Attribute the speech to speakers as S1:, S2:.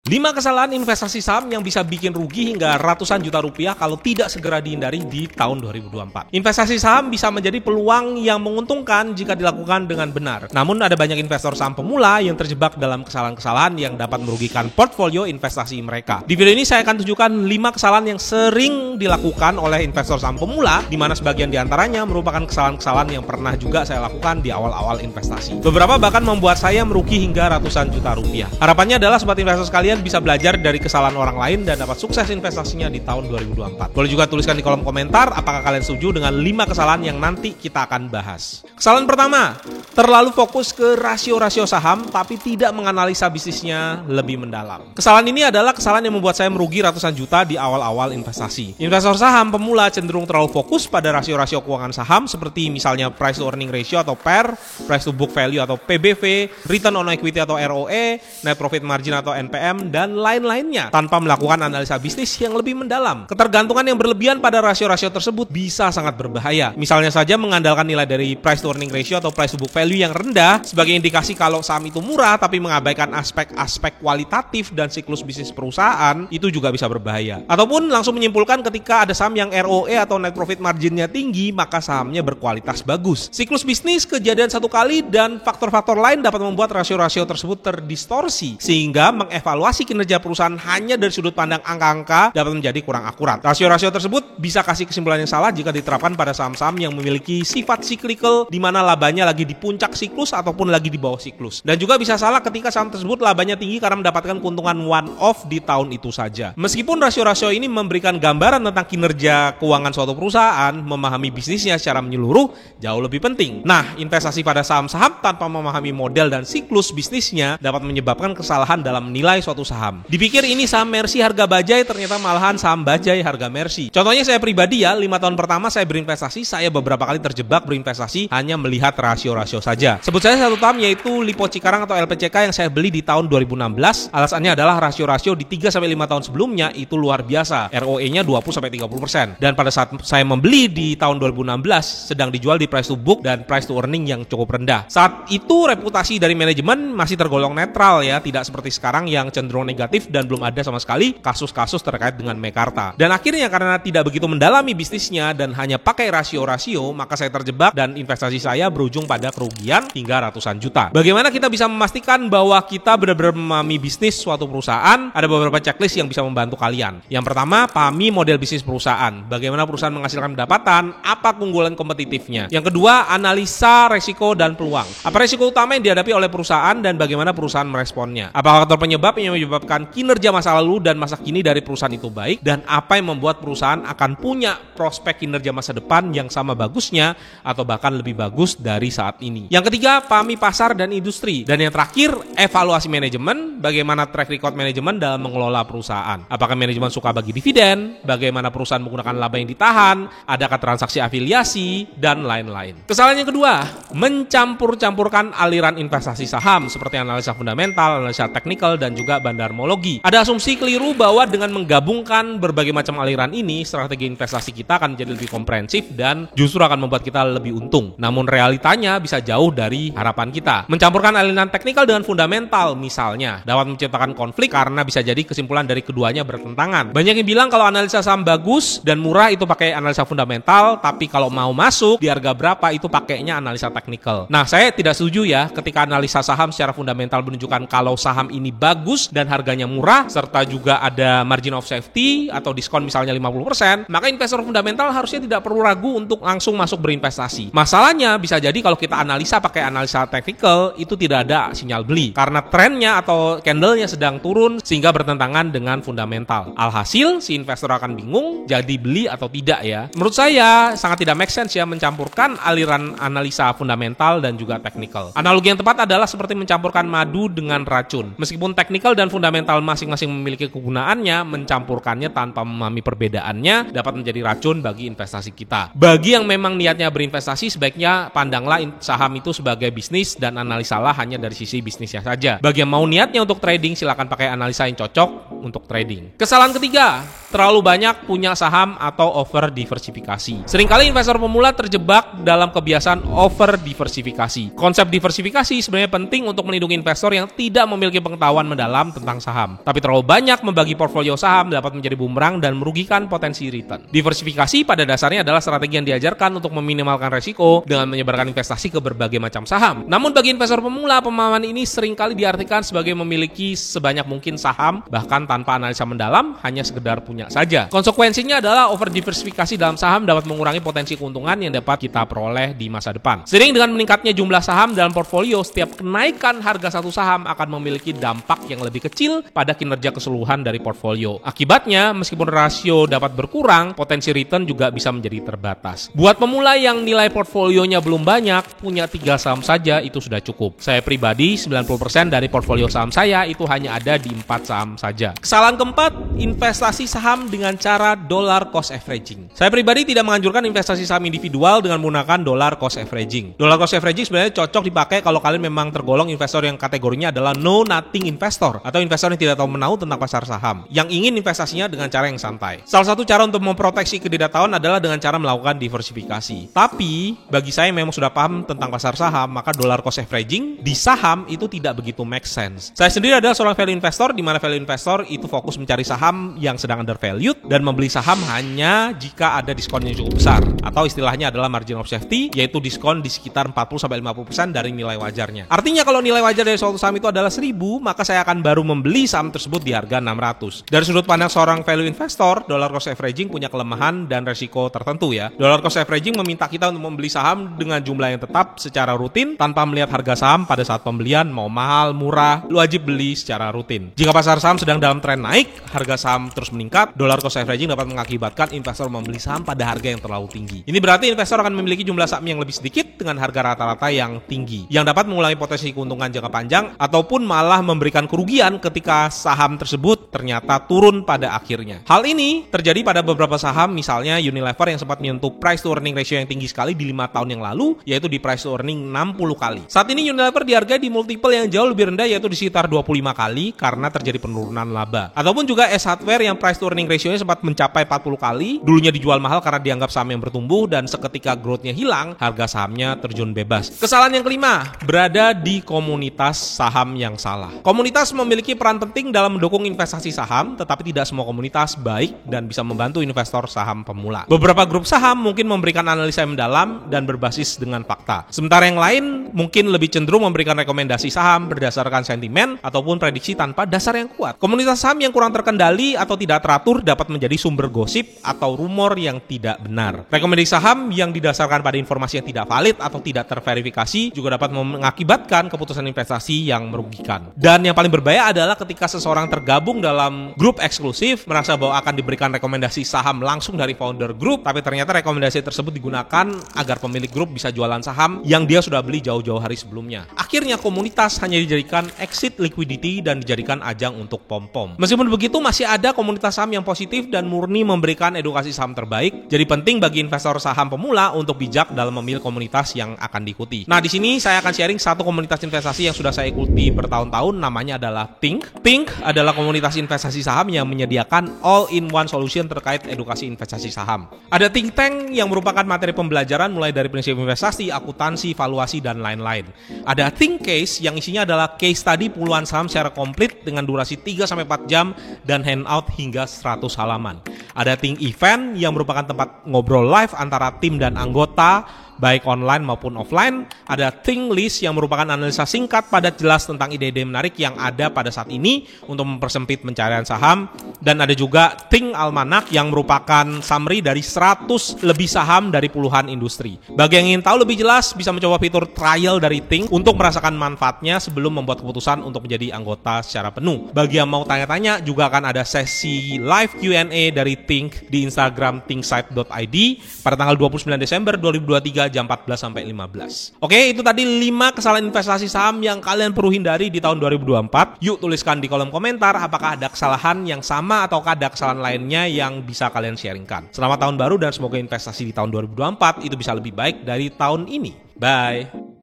S1: 5 kesalahan investasi saham yang bisa bikin rugi hingga ratusan juta rupiah kalau tidak segera dihindari di tahun 2024. Investasi saham bisa menjadi peluang yang menguntungkan jika dilakukan dengan benar. Namun ada banyak investor saham pemula yang terjebak dalam kesalahan-kesalahan yang dapat merugikan portfolio investasi mereka. Di video ini saya akan tunjukkan 5 kesalahan yang sering dilakukan oleh investor saham pemula, di mana sebagian diantaranya merupakan kesalahan-kesalahan yang pernah juga saya lakukan di awal-awal investasi. Beberapa bahkan membuat saya merugi hingga ratusan juta rupiah. Harapannya adalah sobat investor sekalian bisa belajar dari kesalahan orang lain dan dapat sukses investasinya di tahun 2024. Boleh juga tuliskan di kolom komentar apakah kalian setuju dengan 5 kesalahan yang nanti kita akan bahas. Kesalahan pertama, terlalu fokus ke rasio-rasio saham tapi tidak menganalisa bisnisnya lebih mendalam. Kesalahan ini adalah kesalahan yang membuat saya merugi ratusan juta di awal-awal investasi. Investor saham pemula cenderung terlalu fokus pada rasio-rasio keuangan saham seperti misalnya price to earning ratio atau PER, price to book value atau PBV, return on equity atau ROE, net profit margin atau NPM, dan lain-lainnya tanpa melakukan analisa bisnis yang lebih mendalam. Ketergantungan yang berlebihan pada rasio-rasio tersebut bisa sangat berbahaya. Misalnya saja mengandalkan nilai dari price to earning ratio atau price to book value yang rendah sebagai indikasi kalau saham itu murah tapi mengabaikan aspek-aspek kualitatif dan siklus bisnis perusahaan, itu juga bisa berbahaya. Ataupun langsung menyimpulkan ketika ada saham yang ROE atau net profit marginnya tinggi, maka sahamnya berkualitas bagus. Siklus bisnis kejadian satu kali dan faktor-faktor lain dapat membuat rasio-rasio tersebut terdistorsi sehingga mengevaluasi kinerja perusahaan hanya dari sudut pandang angka-angka dapat menjadi kurang akurat. Rasio-rasio tersebut bisa kasih kesimpulan yang salah jika diterapkan pada saham-saham yang memiliki sifat cyclical di mana labanya lagi di puncak siklus ataupun lagi di bawah siklus. Dan juga bisa salah ketika saham tersebut labanya tinggi karena mendapatkan keuntungan one-off di tahun itu saja. Meskipun rasio-rasio ini memberikan gambaran tentang kinerja keuangan suatu perusahaan, memahami bisnisnya secara menyeluruh jauh lebih penting. Nah, investasi pada saham-saham tanpa memahami model dan siklus bisnisnya dapat menyebabkan kesalahan dalam menilai suatu saham. Dipikir ini saham Mercy harga bajai, ternyata malahan saham bajai harga Mercy. Contohnya saya pribadi ya, 5 tahun pertama saya berinvestasi, saya beberapa kali terjebak berinvestasi hanya melihat rasio-rasio saja. Sebut saja satu saham yaitu Lipo Cikarang atau LPCK yang saya beli di tahun 2016. Alasannya adalah rasio-rasio di 3-5 tahun sebelumnya itu luar biasa. ROE-nya 20-30%. Dan pada saat saya membeli di tahun 2016 sedang dijual di price to book dan price to earning yang cukup rendah. Saat itu reputasi dari manajemen masih tergolong netral ya, tidak seperti sekarang yang cenderung negatif dan belum ada sama sekali kasus-kasus terkait dengan Mekarta. Dan akhirnya karena tidak begitu mendalami bisnisnya dan hanya pakai rasio-rasio, maka saya terjebak dan investasi saya berujung pada kerugian hingga ratusan juta. Bagaimana kita bisa memastikan bahwa kita benar-benar memahami bisnis suatu perusahaan? Ada beberapa checklist yang bisa membantu kalian. Yang pertama, pahami model bisnis perusahaan. Bagaimana perusahaan menghasilkan pendapatan? Apa keunggulan kompetitifnya? Yang kedua, analisa resiko dan peluang. Apa resiko utama yang dihadapi oleh perusahaan dan bagaimana perusahaan meresponnya? Apa faktor penyebab yang menyebabkan kinerja masa lalu dan masa kini dari perusahaan itu baik, dan apa yang membuat perusahaan akan punya prospek kinerja masa depan yang sama bagusnya atau bahkan lebih bagus dari saat ini. Yang ketiga, pahami pasar dan industri. Dan yang terakhir, evaluasi manajemen, bagaimana track record manajemen dalam mengelola perusahaan. Apakah manajemen suka bagi dividen, bagaimana perusahaan menggunakan laba yang ditahan, adakah transaksi afiliasi, dan lain-lain. Kesalahan yang kedua, mencampur-campurkan aliran investasi saham seperti analisa fundamental, analisa teknikal, dan juga bandarmologi. Ada asumsi keliru bahwa dengan menggabungkan berbagai macam aliran ini, strategi investasi kita akan menjadi lebih komprehensif dan justru akan membuat kita lebih untung. Namun realitanya bisa jauh dari harapan kita. Mencampurkan aliran teknikal dengan fundamental misalnya dapat menciptakan konflik karena bisa jadi kesimpulan dari keduanya bertentangan. Banyak yang bilang kalau analisa saham bagus dan murah itu pakai analisa fundamental, tapi kalau mau masuk di harga berapa itu pakainya analisa teknikal. Nah, saya tidak setuju ya ketika analisa saham secara fundamental menunjukkan kalau saham ini bagus dan harganya murah serta juga ada margin of safety atau diskon misalnya 50%, maka investor fundamental harusnya tidak perlu ragu untuk langsung masuk berinvestasi. Masalahnya bisa jadi kalau kita analisa pakai analisa teknikal itu tidak ada sinyal beli karena trennya atau candlenya sedang turun sehingga bertentangan dengan fundamental. Alhasil si investor akan bingung jadi beli atau tidak ya. Menurut saya sangat tidak make sense ya mencampurkan aliran analisa fundamental dan juga teknikal. Analogi yang tepat adalah seperti mencampurkan madu dengan racun. Meskipun teknikal dan fundamental masing-masing memiliki kegunaannya, mencampurkannya tanpa memahami perbedaannya dapat menjadi racun bagi investasi kita. Bagi yang memang niatnya berinvestasi, sebaiknya pandanglah saham itu sebagai bisnis dan analisalah hanya dari sisi bisnisnya saja. Bagi yang mau niatnya untuk trading, silakan pakai analisa yang cocok untuk trading. Kesalahan ketiga, terlalu banyak punya saham atau over diversifikasi. Seringkali investor pemula terjebak dalam kebiasaan over diversifikasi. Konsep diversifikasi sebenarnya penting untuk melindungi investor yang tidak memiliki pengetahuan mendalam tentang saham. Tapi terlalu banyak membagi portfolio saham dapat menjadi bumerang dan merugikan potensi return. Diversifikasi pada dasarnya adalah strategi yang diajarkan untuk meminimalkan resiko dengan menyebarkan investasi ke berbagai macam saham. Namun bagi investor pemula, pemahaman ini seringkali diartikan sebagai memiliki sebanyak mungkin saham, bahkan tanpa analisa mendalam, hanya sekedar punya saja. Konsekuensinya adalah over diversifikasi dalam saham dapat mengurangi potensi keuntungan yang dapat kita peroleh di masa depan. Seiring dengan meningkatnya jumlah saham dalam portfolio, setiap kenaikan harga satu saham akan memiliki dampak yang lebih kecil pada kinerja keseluruhan dari portfolio. Akibatnya, meskipun rasio dapat berkurang, potensi return juga bisa menjadi terbatas. Buat pemula yang nilai portfolionya belum banyak, punya 3 saham saja itu sudah cukup. Saya pribadi, 90% dari portfolio saham saya itu hanya ada di 4 saham saja. Kesalahan keempat, investasi saham dengan cara dollar cost averaging. Saya pribadi tidak menganjurkan investasi saham individual dengan menggunakan dollar cost averaging. Dollar cost averaging sebenarnya cocok dipakai kalau kalian memang tergolong investor yang kategorinya adalah know nothing investor atau investor yang tidak tahu menahu tentang pasar saham, yang ingin investasinya dengan cara yang santai. Salah satu cara untuk memproteksi ketidaktahuan adalah dengan cara melakukan diversifikasi. Tapi bagi saya yang memang sudah paham tentang pasar saham, maka dollar cost averaging di saham itu tidak begitu make sense. Saya sendiri adalah seorang value investor, di mana value investor itu fokus mencari saham yang sedang undervalued dan membeli saham hanya jika ada diskon yang cukup besar, atau istilahnya adalah margin of safety, yaitu diskon di sekitar 40-50% dari nilai wajarnya. Artinya kalau nilai wajar dari suatu saham itu adalah 1.000, maka saya akan baru membeli saham tersebut di harga 600. Dari sudut pandang seorang value investor, dollar cost averaging punya kelemahan dan resiko tertentu ya. Dollar cost averaging meminta kita untuk membeli saham dengan jumlah yang tetap secara rutin tanpa melihat harga saham pada saat pembelian mau mahal, murah, lu wajib beli secara rutin. Jika pasar saham sedang dalam tren naik, harga saham terus meningkat, dollar cost averaging dapat mengakibatkan investor membeli saham pada harga yang terlalu tinggi. Ini berarti investor akan memiliki jumlah saham yang lebih sedikit dengan harga rata-rata yang tinggi, yang dapat mengulangi potensi keuntungan jangka panjang ataupun malah memberikan kerugian ketika saham tersebut ternyata turun pada akhirnya. Hal ini terjadi pada beberapa saham, misalnya Unilever yang sempat menyentuh price to earning ratio yang tinggi sekali di 5 tahun yang lalu, yaitu di price to earning 60 kali. Saat ini Unilever dihargai di multiple yang jauh lebih rendah, yaitu di sekitar 25 kali karena terjadi penurunan laba. Ataupun juga S Hardware yang price to earning ratio-nya sempat mencapai 40 kali, dulunya dijual mahal karena dianggap saham yang bertumbuh dan seketika growth-nya hilang, harga sahamnya terjun bebas. Kesalahan yang kelima, berada di komunitas saham yang salah. Komunitas memiliki peran penting dalam mendukung investasi saham, tetapi tidak semua komunitas baik dan bisa membantu investor saham pemula. Beberapa grup saham mungkin memberikan analisa yang mendalam dan berbasis dengan fakta. Sementara yang lain mungkin lebih cenderung memberikan rekomendasi saham berdasarkan sentimen ataupun prediksi tanpa dasar yang kuat. Komunitas saham yang kurang terkendali atau tidak teratur dapat menjadi sumber gosip atau rumor yang tidak benar. Rekomendasi saham yang didasarkan pada informasi yang tidak valid atau tidak terverifikasi juga dapat mengakibatkan keputusan investasi yang merugikan. Dan yang paling berbahaya adalah ketika seseorang tergabung dalam grup eksklusif, merasa bahwa akan diberikan rekomendasi saham langsung dari founder grup, tapi ternyata rekomendasi tersebut digunakan agar pemilik grup bisa jualan saham yang dia sudah beli jauh-jauh hari sebelumnya. Akhirnya komunitas hanya dijadikan exit liquidity dan dijadikan ajang untuk pom-pom. Meskipun begitu, masih ada komunitas saham yang positif dan murni memberikan edukasi saham terbaik. Jadi penting bagi investor saham pemula untuk bijak dalam memilih komunitas yang akan diikuti. Nah, di sini saya akan sharing satu komunitas investasi yang sudah saya ikuti bertahun-tahun, namanya adalah Think. Think adalah komunitas investasi saham yang menyediakan all-in-one solution terkait edukasi investasi saham. Ada think tank yang merupakan materi pembelajaran mulai dari prinsip investasi, akuntansi, valuasi, dan lain-lain. Ada Think Case yang isinya adalah case study puluhan saham secara komplit dengan durasi 3-4 jam dan handout hingga 100 halaman. Ada Think Event yang merupakan tempat ngobrol live antara tim dan anggota, baik online maupun offline. Ada Think List yang merupakan analisa singkat padat jelas tentang ide-ide menarik yang ada pada saat ini untuk mempersempit pencarian saham. Dan ada juga Think Almanac yang merupakan summary dari 100 lebih saham dari puluhan industri. Bagi yang ingin tahu lebih jelas, bisa mencoba fitur trial dari Think untuk merasakan manfaatnya sebelum membuat keputusan untuk menjadi anggota secara penuh. Bagi yang mau tanya-tanya, juga akan ada sesi live Q&A dari Think di Instagram thinksite.id pada tanggal 29 Desember 2023 jam 14-15. Oke, itu tadi 5 kesalahan investasi saham yang kalian perlu hindari di tahun 2024. Yuk tuliskan di kolom komentar apakah ada kesalahan yang sama atau ada kesalahan lainnya yang bisa kalian sharingkan. Selamat tahun baru dan semoga investasi di tahun 2024 itu bisa lebih baik dari tahun ini. Bye.